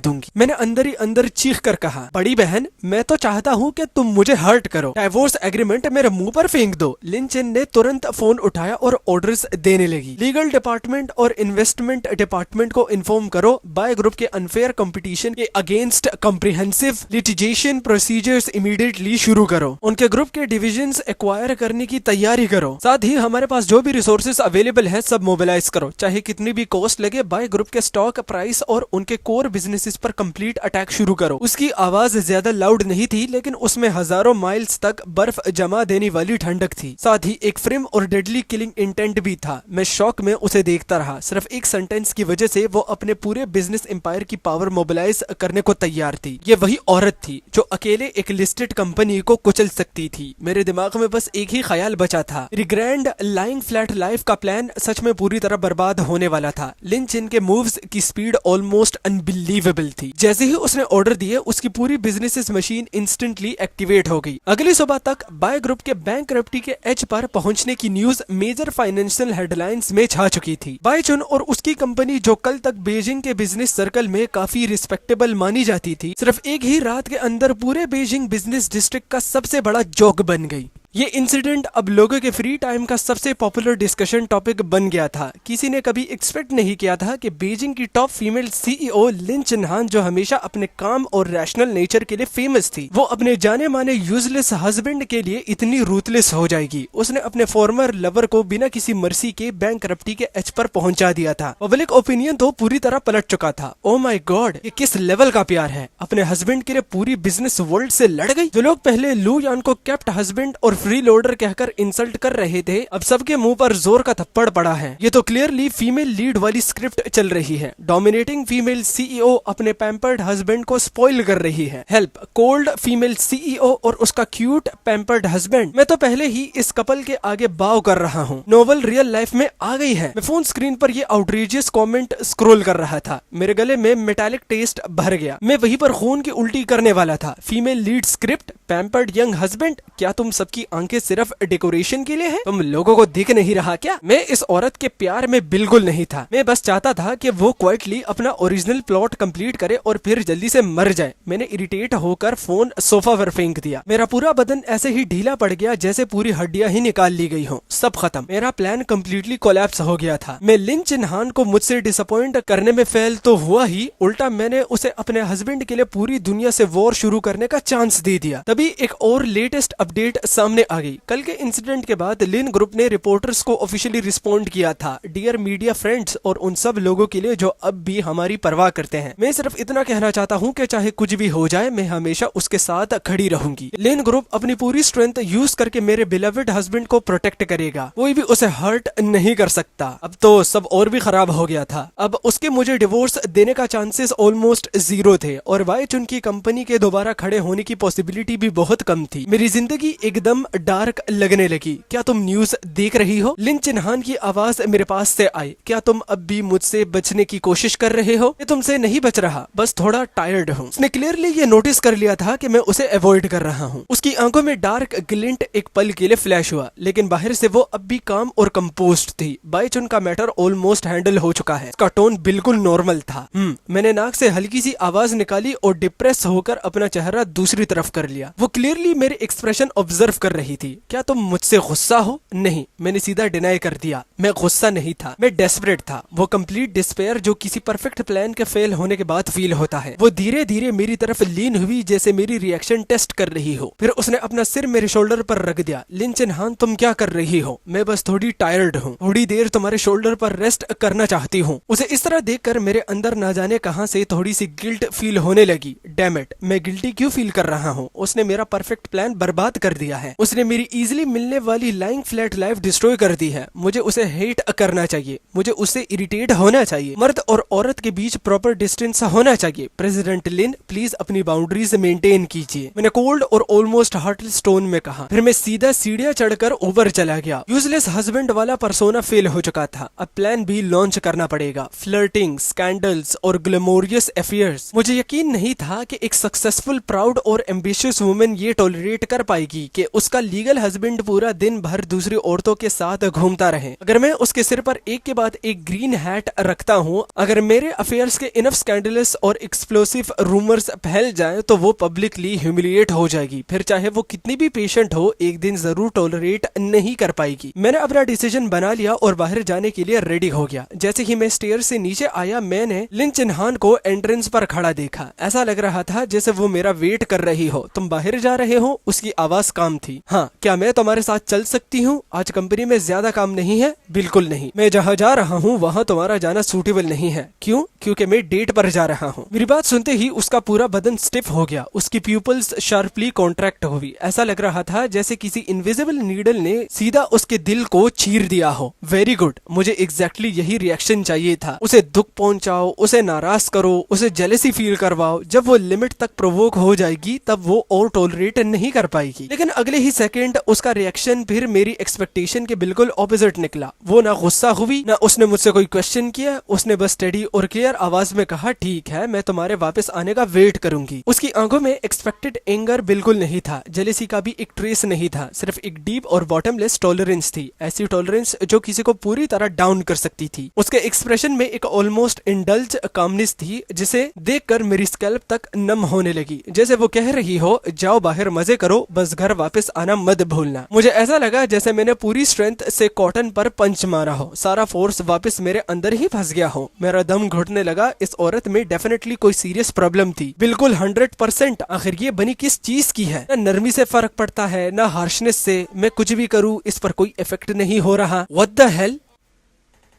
दूंगी। मैंने अंदर ही अंदर चीख कर कहा, बड़ी बहन, मैं तो चाहता हूँ कि तुम मुझे हर्ट करो। डाइवोर्स एग्रीमेंट मेरे मुंह पर फेंक दो। लिन चिन ने तुरंत फोन उठाया और ऑर्डर्स देने लगी। लीगल डिपार्टमेंट और इन्वेस्टमेंट डिपार्टमेंट को इन्फॉर्म करो। बाय ग्रुप के अनफेयर कंपटीशन के against comprehensive litigation procedures immediately शुरू करो। उनके ग्रुप के डिविजन्स एक्वायर करने की तैयारी करो। साथ ही हमारे पास जो भी रिसोर्सेज अवेलेबल है सब मोबिलाइज करो, चाहे कितनी भी कॉस्ट लगे। बाय ग्रुप के स्टॉक प्राइस और उनके कोर बिजनेसेस पर कंप्लीट अटैक शुरू करो। उसकी आवाज ज्यादा लाउड नहीं थी, लेकिन उसमें हजारों माइल्स तक बर्फ जमा देने वाली ठंडक थी। साथ ही एक फ्रेम और डेडली किलिंग इंटेंट भी था। मैं शौक में उसे देखता रहा। सिर्फ एक सेंटेंस की वजह से वो अपने पूरे बिजनेस एम्पायर की पावर मोबिलाइज करने को तैयार थी। ये वही औरत थी जो अकेले एक लिस्टेड कंपनी को कुचल सकती थी। मेरे दिमाग में बस एक ही ख्याल बचा था, ग्रैंड लाइंग फ्लैट लाइफ का प्लान सच में पूरी तरह बर्बाद होने वाला था। लिन चिन के मूव्स की स्पीड ऑलमोस्ट अनबिलीवेबल थी। जैसे ही उसने ऑर्डर दिए, उसकी पूरी बिजनेस मशीन इंस्टेंटली एक्टिवेट हो गई। अगली सुबह तक बाय ग्रुप के बैंकरप्टी के एज पर पहुंचने की न्यूज मेजर फाइनेंशियल हेडलाइंस में छा चुकी थी। बाय चुन और उसकी कंपनी, जो कल तक बीजिंग के बिजनेस सर्कल में काफी रिस्पेक्टेबल मानी जाती थी, सिर्फ एक ही रात के अंदर पूरे बीजिंग बिजनेस डिस्ट्रिक्ट का सबसे बड़ा जोक बन गई। ये इंसिडेंट अब लोगों के फ्री टाइम का सबसे पॉपुलर डिस्कशन टॉपिक बन गया था। किसी ने कभी एक्सपेक्ट नहीं किया था कि बीजिंग की टॉप फीमेल सीईओ लिन चिन हान, जो हमेशा अपने काम और रैशनल नेचर के लिए फेमस थी, वो अपने जाने माने यूजलेस हस्बैंड के लिए इतनी रूथलेस हो जाएगी। उसने अपने फॉर्मर लवर को बिना किसी मर्सी के बैंकरप्टी के एज पर पहुंचा दिया था। पब्लिक ओपिनियन तो पूरी तरह पलट चुका था। ओ माय गॉड, ये किस लेवल का प्यार है। अपने हस्बैंड के लिए पूरी बिजनेस वर्ल्ड से लड़ गई। जो लोग पहले लू यान को केप्ट हस्बैंड और फ्री लोडर कहकर इंसल्ट कर रहे थे, अब सबके मुंह पर जोर का थप्पड़ पड़ा है। ये तो क्लियरली फीमेल लीड वाली स्क्रिप्ट चल रही है। डोमिनेटिंग फीमेल सीईओ अपने पैम्पर्ड हस्बैंड को स्पॉइल कर रही है। हेल्प, कोल्ड फीमेल सीईओ और उसका क्यूट पैम्पर्ड हस्बैंड। मैं तो पहले ही इस कपल के आगे बाव कर रहा हूँ। नोवेल रियल लाइफ में आ गई है। मैं फोन स्क्रीन पर ये आउटरीजियस कमेंट स्क्रॉल कर रहा था। मेरे गले में मेटालिक टेस्ट भर गया। मैं वहीं पर खून की उल्टी करने वाला था। Female lead script, pampered young husband, क्या तुम सबकी आंखें सिर्फ डेकोरेशन के लिए है? तुम लोगों को दिख नहीं रहा क्या? मैं इस औरत के प्यार में बिल्कुल नहीं था। मैं बस चाहता था कि वो क्वाइटली अपना ओरिजिनल प्लॉट कंप्लीट करे और फिर जल्दी से मर जाए। मैंने इरिटेट होकर फोन सोफा पर फेंक दिया। मेरा पूरा बदन ऐसे ही ढीला पड़ गया जैसे पूरी हड्डियां ही निकाल ली गई हो। सब खत्म। मेरा प्लान कम्प्लीटली कोलैप्स हो गया था। मैं लिन चिन्हान को मुझसे डिसअपॉइंट करने में फेल तो हुआ ही, उल्टा मैंने उसे अपने हस्बैंड के लिए पूरी दुनिया से वॉर शुरू करने का चांस दे दिया। तभी एक और लेटेस्ट अपडेट सामने आ गई। कल के इंसिडेंट के बाद लिन ग्रुप ने रिपोर्टर्स को ऑफिशियली रिस्पॉन्ड किया था। डियर मीडिया फ्रेंड्स और उन सब लोगों के लिए जो अब भी हमारी परवाह करते हैं, मैं सिर्फ इतना कहना चाहता हूँ कि चाहे कुछ भी हो जाए, मैं हमेशा उसके साथ खड़ी रहूंगी। लिन ग्रुप अपनी पूरी स्ट्रेंथ यूज करके मेरे बिलवेड हस्बैंड को प्रोटेक्ट करेगा। कोई भी उसे हर्ट नहीं कर सकता। अब तो सब और भी खराब हो गया था। अब उसके मुझे डिवोर्स देने का चांसेस ऑलमोस्ट जीरो थे और वाई चुन की कंपनी के दोबारा खड़े होने की पॉसिबिलिटी भी बहुत कम थी। मेरी जिंदगी एकदम डार्क लगने लगी। क्या तुम न्यूज देख रही हो? लिन चिन्हान की आवाज मेरे पास से आई। क्या तुम अब भी मुझसे बचने की कोशिश कर रहे हो? मैं तुमसे नहीं बच रहा, बस थोड़ा टायर्ड हूँ। उसने क्लियरली ये नोटिस कर लिया था कि मैं उसे अवॉइड कर रहा हूँ। उसकी आंखों में डार्क ग्लिंट एक पल के लिए फ्लैश हुआ, लेकिन बाहर से वो अब भी काम और कंपोज्ड थी। बाई चुन का मैटर ऑलमोस्ट हैंडल हो चुका है। उसका टोन बिल्कुल नॉर्मल था। मैंने नाक से हल्की सी आवाज निकाली और डिप्रेस होकर अपना चेहरा दूसरी तरफ कर लिया। वो क्लियरली मेरे एक्सप्रेशन ऑब्जर्व कर रही थी। क्या तुम मुझसे गुस्सा हो? नहीं, मैंने सीधा डिनाई कर दिया। मैं गुस्सा नहीं था, मैं डेस्परेट था। वो कंप्लीट डिस्पेयर जो किसी परफेक्ट प्लान के फेल होने के बाद फील होता है। वो धीरे धीरे मेरी तरफ लीन हुई जैसे मेरी रिएक्शन टेस्ट कर रही हो। फिर उसने अपना सिर मेरे शोल्डर पर रख दिया। लिन चिन्हान, तुम क्या कर रही हो? मैं बस थोड़ी टायर्ड हूँ, थोड़ी देर तुम्हारे शोल्डर पर रेस्ट करना चाहती हूँ। उसे इस तरह देखकर मेरे अंदर ना जाने कहां से थोड़ी सी गिल्ट फील होने लगी। डैम इट, मैं गिल्टी क्यों फील कर रहा हूँ? उसने मेरा परफेक्ट प्लान बर्बाद कर दिया है। उसने मेरी इजीली मिलने वाली लाइंग फ्लैट लाइफ डिस्ट्रॉय कर दी है। मुझे उसे हेट करना चाहिए, मुझे उससे इरिटेट होना चाहिए। मर्द और औरत के बीच प्रॉपर डिस्टेंस होना चाहिए। प्रेसिडेंट लिन, प्लीज अपनी बाउंड्रीज मेंटेन कीजिए, मैंने कोल्ड और ऑलमोस्ट हार्टलेस टोन में कहा। फिर मैं सीधा सीढ़ियां चढ़कर ऊपर चला गया। यूजलेस हस्बैंड वाला पर्सोना फेल हो चुका था। अब प्लान भी लॉन्च करना पड़ेगा। फ्लर्टिंग, स्कैंडल्स और ग्लैमोरियस अफेयर्स। मुझे यकीन नहीं था कि एक सक्सेसफुल, प्राउड और एम्बिशियस वुमेन ये टॉलरेट कर पाएगी कि उसका लीगल हस्बैंड पूरा दिन भर दूसरी औरतों के साथ घूमता रहे। अगर मैं उसके सिर पर एक के बाद एक ग्रीन हैट रखता हूँ, अगर मेरे अफेयर्स के इनफ स्कैंडलस और एक्सप्लोसिव रूमर्स फैल जाए तो वो पब्लिकली ह्यूमिलिएट हो जाएगी। फिर चाहे वो कितनी भी पेशेंट हो, एक दिन जरूर टॉलरेट नहीं कर पाएगी। मैंने अपना डिसीजन बना लिया और बाहर जाने के लिए रेडी हो गया। जैसे ही मैं स्टेयर से नीचे आया, मैंने लिन चिन्हान को एंट्रेंस पर खड़ा देखा। ऐसा लग रहा था जैसे वो मेरा वेट कर रही हो। तुम बाहर जा रहे हो? उसकी आवाज काम थी। हाँ, क्या मैं तुम्हारे साथ चल सकती हूँ? आज कंपनी में ज्यादा काम नहीं है? बिल्कुल नहीं। मैं जहाँ जा रहा हूँ वहाँ तुम्हारा जाना सूटेबल नहीं है। क्यों? क्योंकि मैं डेट पर जा रहा हूँ। मेरी बात सुनते ही उसका पूरा बदन स्टिफ हो गया। उसकी प्यूपल्स शार्पली कॉन्ट्रैक्ट हुई। ऐसा लग रहा था जैसे किसी इनविजिबल नीडल ने सीधा उसके दिल को चीर दिया हो। वेरी गुड, मुझे एग्जैक्टली यही रिएक्शन चाहिए था। उसे दुख पहुंचाओ, उसे नाराज करो, उसे जेलसी फील करवाओ। जब वो लिमिट तक प्रोवोक हो जाएगी तब वो और टॉलरेट नहीं कर पाएगी। लेकिन अगले ही सेकंड उसका रिएक्शन फिर मेरी एक्सपेक्टेशन के बिल्कुल ऑपोजिट निकला। वो ना गुस्सा हुई, ना उसने मुझसे कोई क्वेश्चन किया। उसने बस स्टेडी और क्लियर आवाज में कहा, ठीक है, मैं तुम्हारे वापस आने का वेट करूंगी। उसकी आंखों में एक्सपेक्टेड एंगर बिल्कुल नहीं था, जेलसी का भी एक ट्रेस नहीं था, सिर्फ एक डीप और बॉटमलेस टॉलरेंस थी। ऐसी टॉलरेंस जो किसी को पूरी तरह डाउन कर सकती थी। उसके एक्सप्रेशन में एक ऑलमोस्ट इंडल्ज कामनेस थी जिसे देखकर मेरी स्कैल्प तक नम होने लगी, जैसे वो कह रही हो, जाओ बाहर मजे करो, बस घर वापस आना मत भूलना। मुझे ऐसा लगा जैसे मैंने पूरी स्ट्रेंथ से कॉटन पर पंच मारा हो। सारा फोर्स वापस मेरे अंदर ही फंस गया हो। मेरा दम घुटने लगा। इस औरत में डेफिनेटली कोई सीरियस प्रॉब्लम थी, बिल्कुल 100%। आखिर ये बनी किस चीज की है? ना नरमी से फर्क पड़ता है, ना हार्शनेस से। मैं कुछ भी करूं इस पर कोई इफेक्ट नहीं हो रहा। What the hell?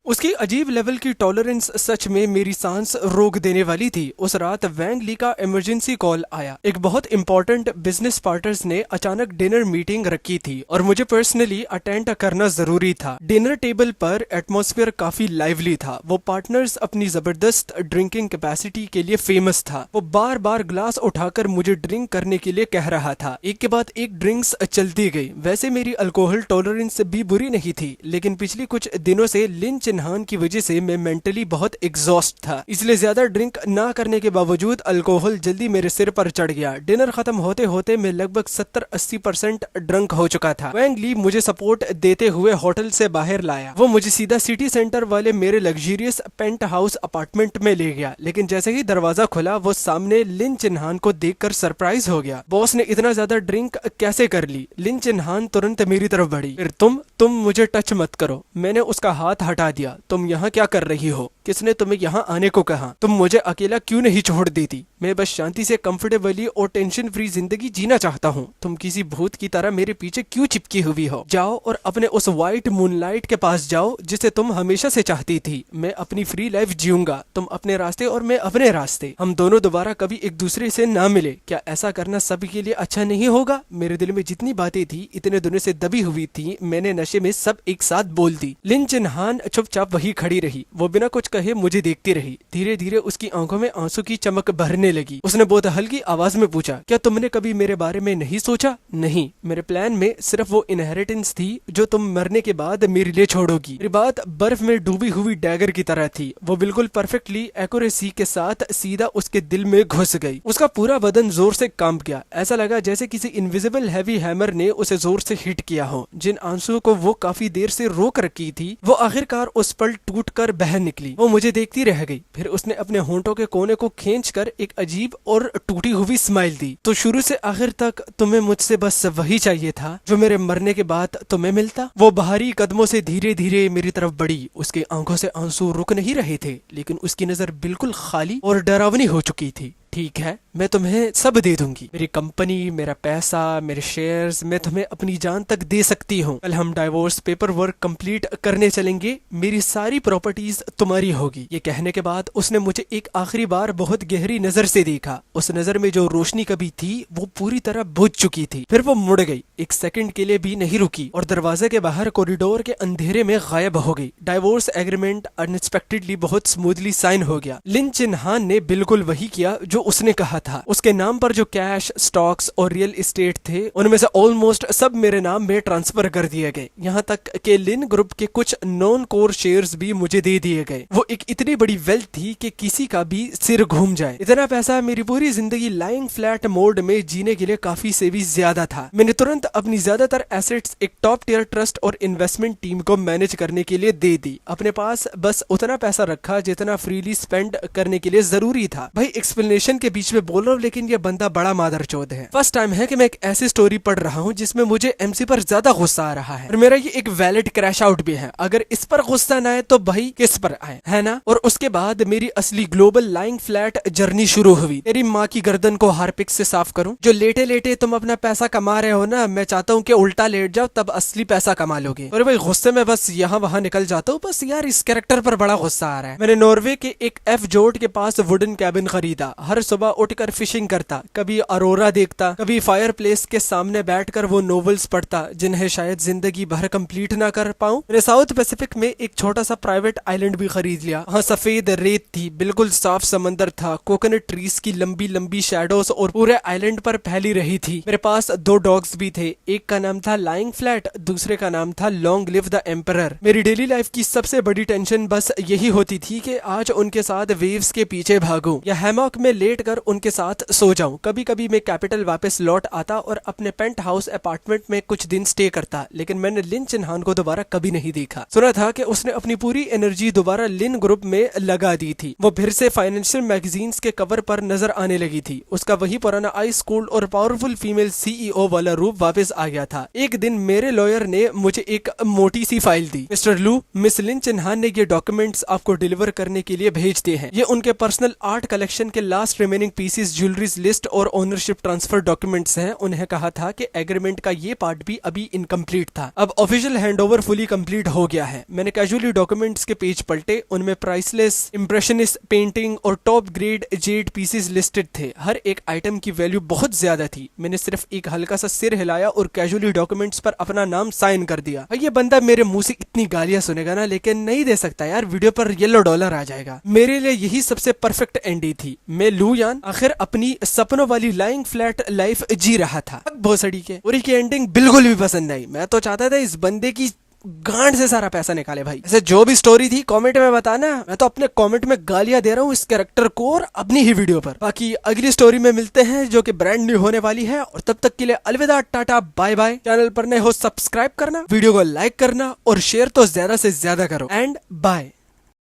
उसकी अजीब लेवल की टॉलरेंस सच में मेरी सांस रोक देने वाली थी। उस रात वैंग ली का इमरजेंसी कॉल आया। एक बहुत इंपॉर्टेंट बिजनेस पार्टनर्स ने अचानक डिनर मीटिंग रखी थी और मुझे पर्सनली अटेंड करना जरूरी था। डिनर टेबल पर एटमॉस्फेयर काफी लाइवली था। वो पार्टनर्स अपनी जबरदस्त ड्रिंकिंग कैपेसिटी के लिए फेमस था। वो बार बार ग्लास उठाकर मुझे ड्रिंक करने के लिए कह रहा था। एक के बाद एक ड्रिंक्स चलती गई। वैसे मेरी अल्कोहल टॉलरेंस भी बुरी नहीं थी, लेकिन पिछली कुछ दिनों से लिन चिन्हान की वजह से मैं मेंटली बहुत एग्जॉस्ट था, इसलिए ज्यादा ड्रिंक ना करने के बावजूद अल्कोहल जल्दी मेरे सिर पर चढ़ गया। डिनर खत्म होते होते मैं लगभग 70-80% ड्रंक हो चुका था। वैंग ली मुझे सपोर्ट देते हुए होटल से बाहर लाया। वो मुझे सीधा सिटी सेंटर वाले मेरे लग्जरियस पेंट हाउस अपार्टमेंट में ले गया, लेकिन जैसे ही दरवाजा खुला वो सामने लिन चिन्हान को देखकर सरप्राइज हो गया। बॉस ने इतना ज्यादा ड्रिंक कैसे कर ली? लिन चिन्हान तुरंत मेरी तरफ बढ़ी। फिर तुम मुझे टच मत करो। मैंने उसका हाथ हटा दिया। तुम यहाँ क्या कर रही हो? किसने तुम्हें यहाँ आने को कहा? तुम मुझे अकेला क्यों नहीं छोड़ देती? मैं बस शांति से कंफर्टेबली और टेंशन फ्री जिंदगी जीना चाहता हूँ। तुम किसी भूत की तरह मेरे पीछे क्यों चिपकी हुई हो? जाओ और अपने उस व्हाइट मूनलाइट के पास जाओ जिसे तुम हमेशा से चाहती थी। मैं अपनी फ्री लाइफ जीऊंगा, तुम अपने रास्ते और मैं अपने रास्ते। हम दोनों दोबारा कभी एक दूसरे से ना मिले। क्या ऐसा करना सभी के लिए अच्छा नहीं होगा? मेरे दिल में जितनी बातें थी इतने दिनों से दबी हुई थी, मैंने नशे में सब एक साथ बोल दी। लिन चिन्हान चुपचाप वही खड़ी रही। वो बिना कुछ कहे मुझे देखती रही। धीरे धीरे उसकी आंखों में आंसू की चमक भरने लगी। उसने बहुत हल्की आवाज में पूछा, क्या तुमने कभी मेरे बारे में नहीं सोचा? नहीं, मेरे प्लान में सिर्फ वो इनहेरिटेंस थी जो तुम मरने के बाद मेरे लिए छोड़ोगी। मेरी बात बर्फ में डूबी हुई डैगर की तरह थी। वो बिल्कुल परफेक्टली एक्यूरेसी के साथ सीधा उसके दिल में घुस गई। उसका पूरा बदन जोर से कांप गया। ऐसा लगा जैसे किसी इनविजिबल हैवी हैमर ने उसे जोर से हिट किया हो। जिन आंसुओं को वो काफी देर से रोक रखी थी वो आखिरकार उस पल टूटकर बह निकली। वो मुझे देखती रह गई। फिर उसने अपने होंठों के कोने को खींचकर एक अजीब और टूटी हुई स्माइल दी। तो शुरू से आखिर तक तुम्हें मुझसे बस वही चाहिए था जो मेरे मरने के बाद तुम्हें मिलता? वो भारी कदमों से धीरे धीरे मेरी तरफ बढ़ी। उसकी आंखों से आंसू रुक नहीं रहे थे, लेकिन उसकी नजर बिल्कुल खाली और डरावनी हो चुकी थी। ठीक है, मैं तुम्हें सब दे दूंगी। मेरी कंपनी, मेरा पैसा, मेरे शेयर्स, मैं तुम्हें अपनी जान तक दे सकती हूँ। कल हम डाइवोर्स पेपर वर्क कंप्लीट करने चलेंगे। मेरी सारी प्रॉपर्टीज तुम्हारी होगी। ये कहने के बाद उसने मुझे एक आखिरी बार बहुत गहरी नजर से देखा। उस नजर में जो रोशनी कभी थी वो पूरी तरह बुझ चुकी थी। फिर वो मुड़ गई, एक सेकंड के लिए भी नहीं रुकी और दरवाजे के बाहर कॉरिडोर के अंधेरे में गायब हो गई। डाइवोर्स एग्रीमेंट अनएक्सपेक्टेडली बहुत स्मूथली साइन हो गया। लिन चिन्हान ने बिल्कुल वही किया जो उसने कहा था। उसके नाम पर जो कैश, स्टॉक्स और रियल एस्टेट थे उनमें से ऑलमोस्ट सब मेरे नाम में ट्रांसफर कर दिए गए। यहाँ तक के लिन ग्रुप के कुछ नॉन कोर शेयर्स भी मुझे दे दिए गए। वो एक इतनी बड़ी वेल्थ थी कि किसी का भी सिर घूम जाए। इतना पैसा मेरी पूरी जिंदगी लाइंग फ्लैट मोड में जीने के लिए काफी से भी ज्यादा था। मैंने तुरंत अपनी ज्यादातर एसेट्स एक टॉप टियर ट्रस्ट और इन्वेस्टमेंट टीम को मैनेज करने के लिए दे दी। अपने पास बस उतना पैसा रखा जितना फ्रीली स्पेंड करने के लिए जरूरी था। भाई एक्सप्लेनेशन के बीच में बोल रहा हूँ, लेकिन ये बंदा बड़ा मादरचोद है। फर्स्ट टाइम है कि मैं एक ऐसी स्टोरी पढ़ रहा हूँ जिसमें मुझे एमसी पर ज्यादा गुस्सा आ रहा है और मेरा ये एक वैलिड क्रैश आउट भी है। अगर इस पर गुस्सा ना आए तो भाई किस पर आए, है ना? और उसके बाद मेरी असली ग्लोबल लाइंग फ्लैट जर्नी शुरू हुई। तेरी माँ की गर्दन को हार्पिक से साफ करूं? जो लेटे लेटे तुम अपना पैसा कमा रहे हो ना, मैं चाहता हूँ कि उल्टा लेट जाओ, तब असली पैसा कमा लोगे। और भाई गुस्से में बस यहाँ वहाँ निकल जाता हूँ। बस यार इस कैरेक्टर पर बड़ा गुस्सा आ रहा है। मैंने नॉर्वे के एक एफ जोर्ड के पास वुडन कैबिन खरीदा। हर सुबह उठकर फिशिंग करता, कभी अरोरा देखता, कभी फायर प्लेस के सामने बैठकर वो नॉवेल्स पढ़ता जिन्हें शायद जिंदगी भर कंप्लीट ना कर पाऊं। मैंने साउथ पैसिफिक में एक छोटा सा प्राइवेट आइलैंड भी खरीद लिया। वहाँ सफेद रेत थी, बिल्कुल साफ समंदर था, कोकोनट ट्रीज की लंबी लंबी शैडोज और पूरे आइलैंड पर फैली रही थी। मेरे पास 2 डॉग्स भी थे। एक का नाम था लाइंग फ्लैट, दूसरे का नाम था लॉन्ग लिव द एम्परर। मेरी डेली लाइफ की सबसे बड़ी टेंशन बस यही होती थी कि आज उनके साथ वेव्स के पीछे भागूं या हैमॉक में लेट कर उनके साथ सो जाऊं। कभी कभी मैं कैपिटल वापस लौट आता और अपने पेंट हाउस अपार्टमेंट में कुछ दिन स्टे करता, लेकिन मैंने लिन चिन्हान को दोबारा कभी नहीं देखा। सुना था कि उसने अपनी पूरी एनर्जी दोबारा लिन ग्रुप में लगा दी थी। वो फिर से फाइनेंशियल मैगजीन्स के कवर पर नजर आने लगी थी। उसका वही पुराना आई स्कूल और पावरफुल फीमेल सीईओ वाला रूप वापस आ गया था। एक दिन मेरे लॉयर ने मुझे एक मोटी सी फाइल दी। मिस्टर लू, मिस लिन चिन्हान ने ये डॉक्यूमेंट्स आपको डिलीवर करने के लिए भेज दिए हैं। ये उनके पर्सनल आर्ट कलेक्शन के last remaining pieces, jewelleries list और ओनरशिप ट्रांसफर डॉक्यूमेंट्स हैं। उन्हें कहा था कि एग्रीमेंट का ये पार्ट भी अभी इनकम्प्लीट था। अब ऑफिशियल हैंडओवर फुली कंप्लीट हो गया है। मैंने कैजुअली डॉक्यूमेंट्स के पेज पलटे। उनमें प्राइसलेस इंप्रेशनिस्ट पेंटिंग और top grade Z pieces listed थे। हर एक आइटम की वैल्यू बहुत ज्यादा थी। मैंने सिर्फ एक हल्का सा सिर हिलाया और कैजुअली डॉक्यूमेंट्स पर अपना नाम साइन कर दिया। ये बंदा मेरे मुंह से इतनी गालियां सुनेगा ना, लेकिन नहीं दे सकता यार, वीडियो पर $1 आ जाएगा। मेरे लिए यही सबसे परफेक्ट एंडी थी। मैं लू यान आखिर अपनी सपनों वाली लाइंग फ्लैट लाइफ जी रहा था। भोसड़ी के पूरी की एंडिंग बिल्कुल भी पसंद नहीं। मैं तो चाहता था इस बंदे की गांड से सारा पैसा निकाले भाई। ऐसे जो भी स्टोरी थी कमेंट में बताना, मैं तो अपने कमेंट में गालियां दे रहा हूँ इस कैरेक्टर को और अपनी ही वीडियो पर। बाकी अगली स्टोरी में मिलते हैं जो कि ब्रांड न्यू होने वाली है, और तब तक के लिए अलविदा, टाटा बाय बाय। चैनल पर नए हो सब्सक्राइब करना, वीडियो को लाइक करना और शेयर तो ज्यादा से ज्यादा करो, एंड बाय।